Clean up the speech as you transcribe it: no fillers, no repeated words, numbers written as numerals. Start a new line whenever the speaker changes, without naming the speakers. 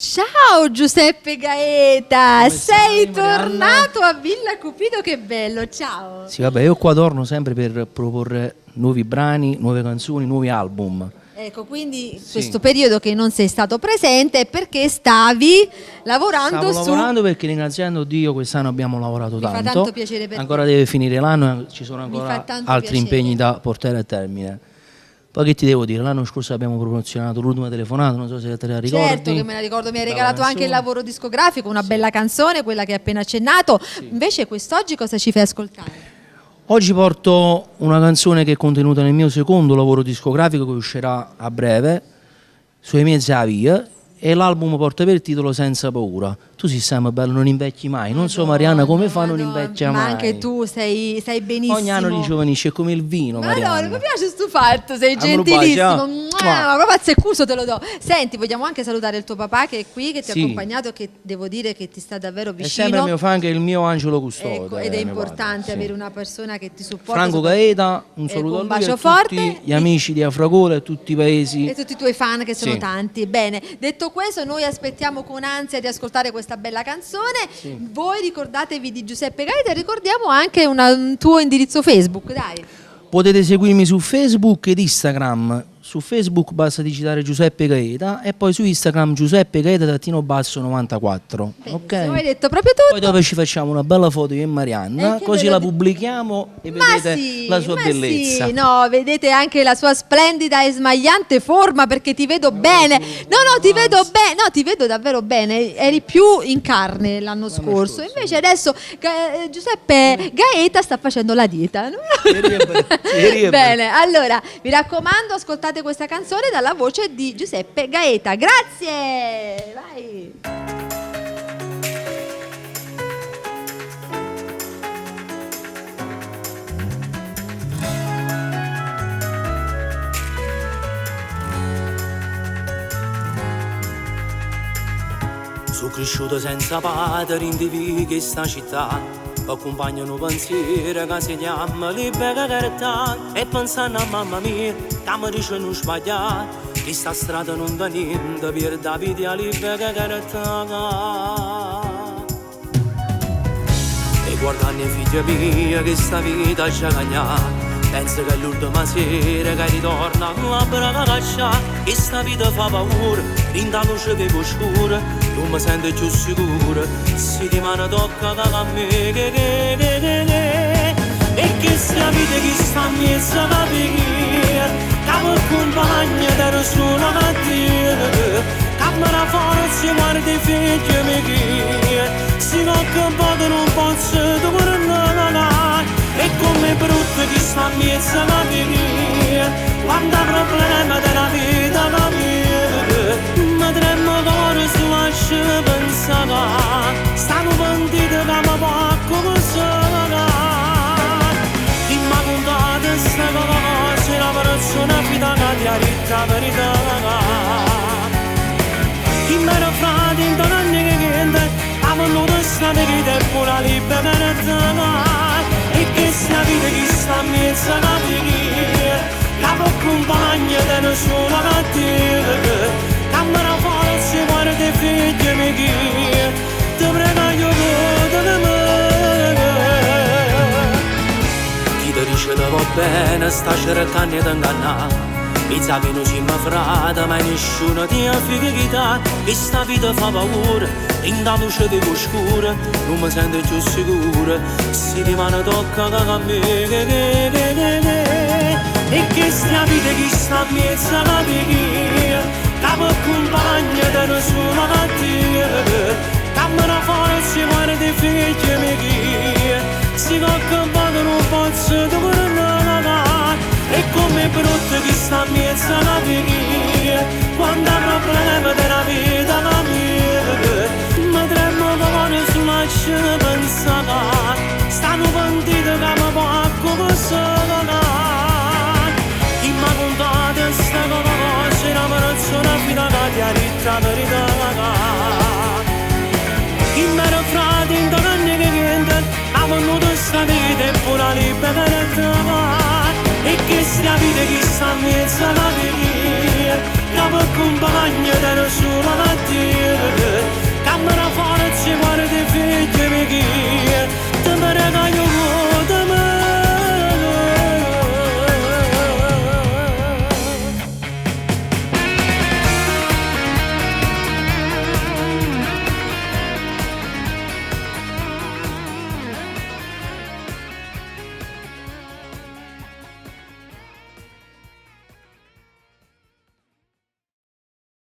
Ciao Giuseppe Gaeta,
Come
sei
stai, Marianna?
tornato a Villa Cupido, che bello, ciao.
Sì, vabbè, io qua torno sempre per proporre nuovi brani, nuove canzoni, nuovi album.
Ecco, quindi
Sì.
questo periodo che non sei stato presente è perché stavi lavorando
Stavo lavorando perché ringraziando Dio quest'anno abbiamo lavorato
Mi fa
tanto.
tanto piacere per
Ancora
te.
deve finire l'anno e ci sono
Mi fa
ancora
tanto
altri
piacere.
impegni da portare a termine. Poi che ti devo dire, l'anno scorso abbiamo promozionato l'ultima telefonata, non so se te la ricordi.
Certo che me la ricordo, mi hai
Bella
regalato anche il
canzone.
lavoro discografico, una bella canzone, quella che hai appena accennato. Invece quest'oggi cosa ci fai ascoltare?
Oggi porto una canzone che è contenuta nel mio secondo lavoro discografico che uscirà a breve, Sui mezzi a via, e l'album porta per titolo Senza paura. Tu sei sempre bello, non invecchi mai. Non so Marianna come fa, non invecchia
ma
mai.
anche tu sei benissimo.
Ogni anno ringiovanisce, è come il vino,
Ma
Marianna.
no, mi piace sto fatto, sei
Ah, me lo
gentilissimo.
baci,
Ma proprio azzeccuso te lo do. Senti, vogliamo anche salutare il tuo papà che è qui, che ti ha
Sì.
accompagnato, che devo dire che ti sta davvero
È
vicino.
sempre mio fan, che è il mio angelo custode.
Ecco, ed è
mio
importante
padre, sì.
avere una persona che ti supporta.
Franco
soprattutto-
Gaeta, un
Ecco,
saluto
un
a lui
bacio
e a
forte.
tutti gli amici di Afragola e tutti i paesi.
E tutti i tuoi fan che sono
Sì.
tanti. Bene, detto questo, noi aspettiamo con ansia di ascoltare questa bella canzone. Voi ricordatevi di Giuseppe Gaeta e ricordiamo anche un tuo indirizzo Facebook, dai.
Potete seguirmi su Facebook ed Instagram. Su Facebook basta digitare Giuseppe Gaeta e poi su Instagram Giuseppe Gaeta _94.
Benissimo, hai
Ok?
detto proprio
Poi
tutto.
dopo ci facciamo una bella foto io e Marianna,
che
così
ve lo
la
di-
pubblichiamo e
Ma
vedete
sì,
la sua
ma
bellezza.
sì, no, vedete anche la sua splendida e smagliante forma, perché ti vedo bene. No, ti vedo bene, no, ti vedo davvero bene. Eri più in carne l'anno scorso. Invece adesso Giuseppe Gaeta sta facendo la dieta. Bene, allora vi raccomando, ascoltate questa canzone dalla voce di Giuseppe Gaeta. Grazie! Vai!
Sono cresciuto senza padre in divighi sta città, accompagnano pensieri che segniamo libera carità, e pensando a mamma mia che mi dice non sbagliare, che sta strada non va niente per da vita libera carità. E guardando i figli miei che sta vita già cagnà, penso che è l'ultima sera che ritorna a braccia, che sta vita fa paura, in da luce che è scura, non mi sento più sicuro, se ti mano tocca da me, e che sia vita che sta a mezzo da preghiera, che mi accompagna da sola mattina, che mi la forza guarda i figli miei, se non campato non posso tornare, e come brutto che sta a mezzo da preghiera, quando problema della vita da mia, ma tremmo cuore su lascia pensare, stanno pentiti che mi fa come sono. Chi mi ha contato sta cosa, la persona vita che ti ha detto la verità. Chi mi era frate in tanti anni che niente, ha venuto stare che tempo la libertà. E che sia vita che sta a mezzo alla preghiera, la tua compagna te ne sono mattina, che mi la forza guarda i figli miei, ti prego aiutatemi. Chi ti dice che va bene sta cercando di ingannare, pensa che non si mi frate, ma nessuno ti ha figurata, che sta vita fa paura, in da luce che è scura, non mi sento più sicuro, se ti mano tocca da me, e che sta vita che sta a mezzo alla preghiera, che mi accompagna da nessuna mattina, che mi la forza guarda i figli miei, se non campato non posso tornare, e come brutto che sta a mezzo alla preghiera, quando ha problema della vita la mia, ma tremmo cuore su lascia pensare, stanno pentiti che mi fa come sono. Chi mi ha contato sta cosa, la persona fino a che ti ha detto la verità.